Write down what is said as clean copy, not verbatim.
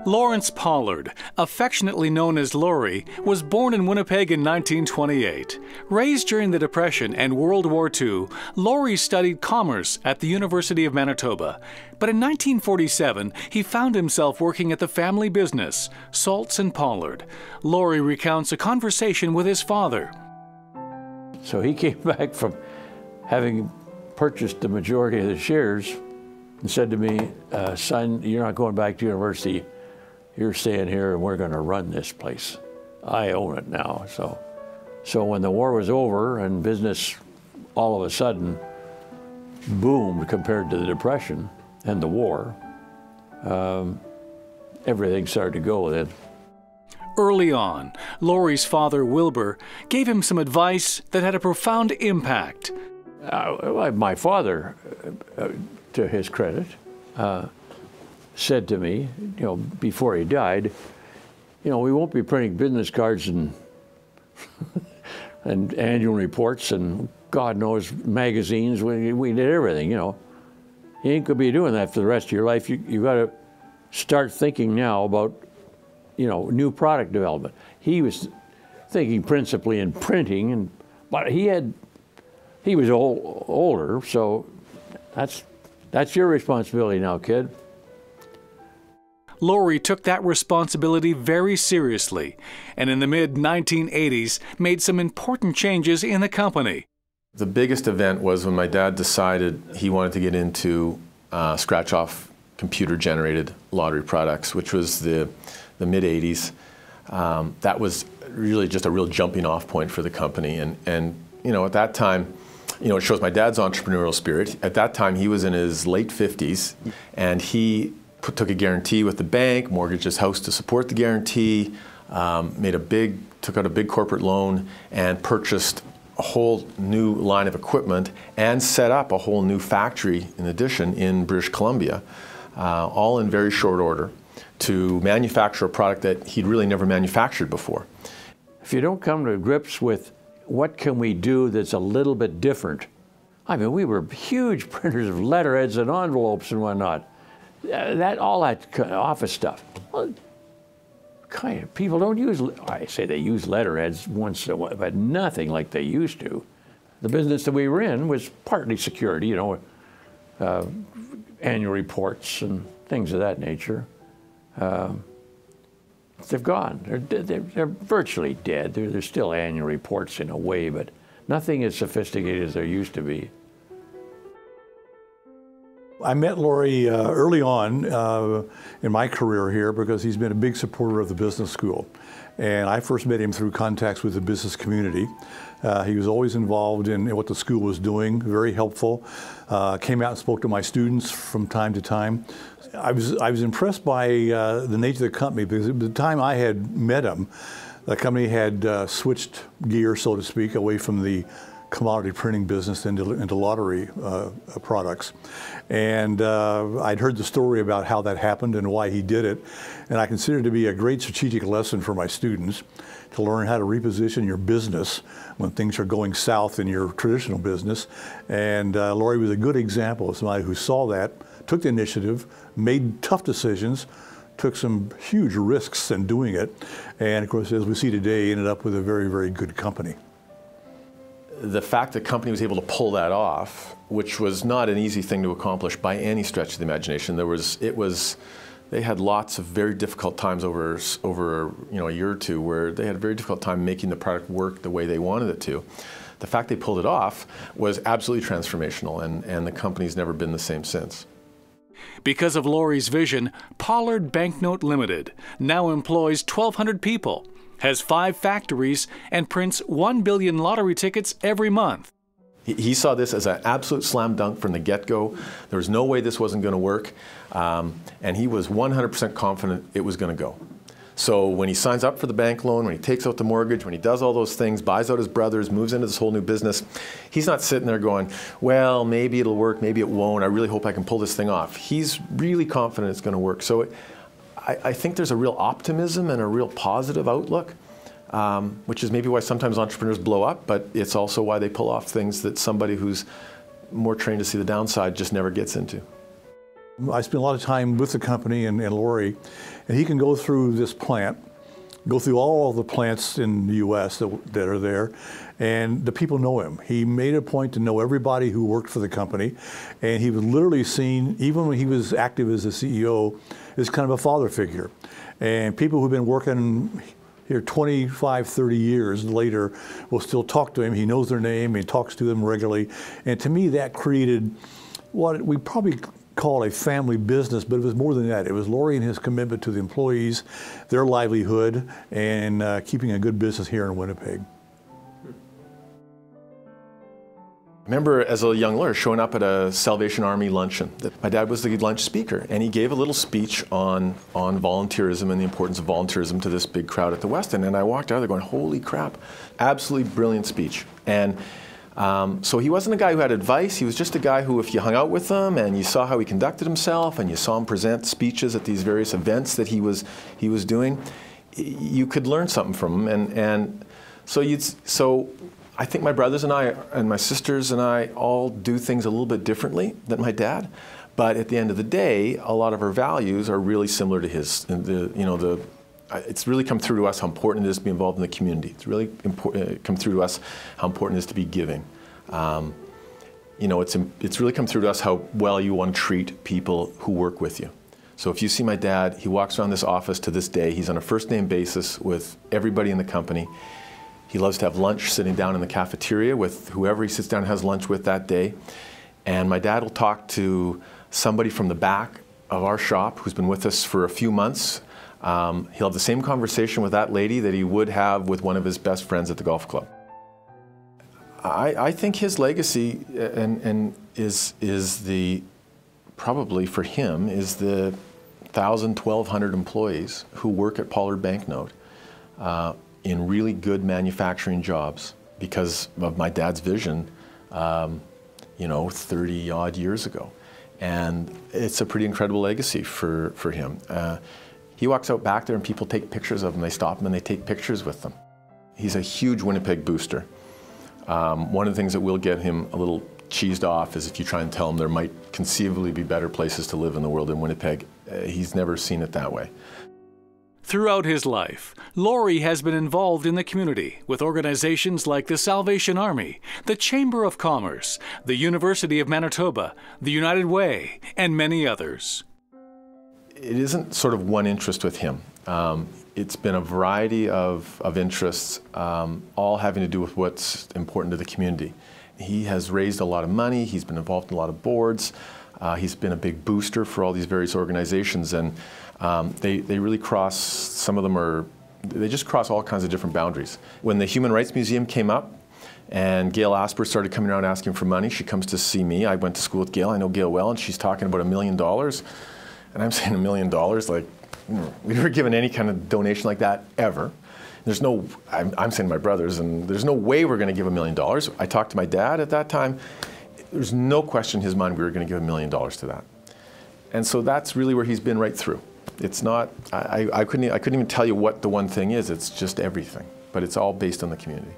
Lawrie Pollard, affectionately known as Lawrie, was born in Winnipeg in 1928. Raised during the Depression and World War II, Lawrie studied commerce at the University of Manitoba. But in 1947, he found himself working at the family business, Salts and Pollard. Lawrie recounts a conversation with his father. So he came back from having purchased the majority of the shares and said to me, son, you're not going back to university. You're staying here and we're going to run this place. I own it now. So when the war was over and business all of a sudden boomed compared to the Depression and the war, everything started to go then. Early on, Lawrie's father, Wilbur, gave him some advice that had a profound impact. My father, to his credit, said to me, before he died, we won't be printing business cards and and annual reports and God knows magazines. We did everything, You ain't gonna be doing that for the rest of your life. You got to start thinking now about, new product development. He was thinking principally in printing, but he was older, so that's your responsibility now, kid. Lawrie took that responsibility very seriously, and in the mid-1980s made some important changes in the company. The biggest event was when my dad decided he wanted to get into scratch-off computer-generated lottery products, which was the mid-80s. That was really just a real jumping-off point for the company, and at that time, it shows my dad's entrepreneurial spirit. At that time, he was in his late 50s, and he took a guarantee with the bank, mortgaged his house to support the guarantee, took out a big corporate loan, and purchased a whole new line of equipment and set up a whole new factory in addition in British Columbia, all in very short order, to manufacture a product that he'd really never manufactured before. If you don't come to grips with what can we do that's a little bit different, we were huge printers of letterheads and envelopes and whatnot. All that office stuff. Well, people don't use, I say they use letterheads once in a while, but nothing like they used to. The business that we were in was partly security, annual reports and things of that nature. They've gone. They're virtually dead. They're still annual reports in a way, but nothing as sophisticated as there used to be. I met Lawrie early on in my career here because he's been a big supporter of the business school. And I first met him through contacts with the business community. He was always involved in what the school was doing, very helpful. Came out and spoke to my students from time to time. I was impressed by the nature of the company because at the time I had met him, the company had switched gear, so to speak, away from the commodity printing business into lottery products. And I'd heard the story about how that happened and why he did it. And I consider it to be a great strategic lesson for my students to learn how to reposition your business when things are going south in your traditional business. And Lawrie was a good example of somebody who saw that, took the initiative, made tough decisions, took some huge risks in doing it. And of course, as we see today, ended up with a very, very good company. The fact that the company was able to pull that off, which was not an easy thing to accomplish by any stretch of the imagination. They had lots of very difficult times over a year or two where they had a very difficult time making the product work the way they wanted it to. The fact they pulled it off was absolutely transformational, and the company's never been the same since. Because of Lawrie's vision, Pollard Banknote Limited now employs 1,200 people, has 5 factories, and prints 1 billion lottery tickets every month. He saw this as an absolute slam dunk from the get-go. There was no way this wasn't going to work, and he was 100% confident it was going to go. So when he signs up for the bank loan, when he takes out the mortgage, when he does all those things, buys out his brothers, moves into this whole new business, he's not sitting there going, well, maybe it'll work, maybe it won't, I really hope I can pull this thing off. He's really confident it's going to work. So I think there's a real optimism and a real positive outlook, which is maybe why sometimes entrepreneurs blow up, but it's also why they pull off things that somebody who's more trained to see the downside just never gets into. I spend a lot of time with the company and Lawrie, and he can go through this plant, go through all the plants in the U.S. that are there, and the people know him. He made a point to know everybody who worked for the company, and he was literally seen, even when he was active as a CEO, as kind of a father figure. And people who've been working here 25, 30 years later will still talk to him. He knows their name, he talks to them regularly, and to me that created what we probably call a family business, but it was more than that. It was Lawrie and his commitment to the employees, their livelihood, and keeping a good business here in Winnipeg. I remember as a young lawyer showing up at a Salvation Army luncheon. My dad was the lunch speaker, and he gave a little speech on volunteerism and the importance of volunteerism to this big crowd at the West End. And I walked out there going, holy crap, absolutely brilliant speech. And so he wasn't a guy who had advice. He was just a guy who, if you hung out with him and you saw how he conducted himself and you saw him present speeches at these various events that he was doing, you could learn something from him. And so I think my brothers and I and my sisters and I all do things a little bit differently than my dad. But at the end of the day, a lot of our values are really similar to his. It's really come through to us how important it is to be involved in the community. It's really come through to us how important it is to be giving. It's really come through to us how well you want to treat people who work with you. So if you see my dad, he walks around this office to this day. He's on a first-name basis with everybody in the company. He loves to have lunch sitting down in the cafeteria with whoever he sits down and has lunch with that day. And my dad will talk to somebody from the back of our shop who's been with us for a few months. He'll have the same conversation with that lady that he would have with one of his best friends at the golf club. I think his legacy probably for him is the 1,000, 1,200 employees who work at Pollard Banknote in really good manufacturing jobs because of my dad's vision, 30 odd years ago. And it's a pretty incredible legacy for him. He walks out back there and people take pictures of him. They stop him and they take pictures with them. He's a huge Winnipeg booster. One of the things that will get him a little cheesed off is if you try and tell him there might conceivably be better places to live in the world than Winnipeg. He's never seen it that way. Throughout his life, Lawrie has been involved in the community with organizations like the Salvation Army, the Chamber of Commerce, the University of Manitoba, the United Way, and many others. It isn't sort of one interest with him. It's been a variety of interests, all having to do with what's important to the community. He has raised a lot of money. He's been involved in a lot of boards. He's been a big booster for all these various organizations, and they really cross, some of them they just cross all kinds of different boundaries. When the Human Rights Museum came up and Gail Asper started coming around asking for money, she comes to see me. I went to school with Gail. I know Gail well, and she's talking about $1 million. And I'm saying $1 million, like, we've never given any kind of donation like that ever. There's no, I'm saying to my brothers, and there's no way we're going to give $1 million. I talked to my dad at that time. There's no question in his mind we were going to give $1 million to that. And so that's really where he's been right through. It's not, I couldn't even tell you what the one thing is. It's just everything. But it's all based on the community.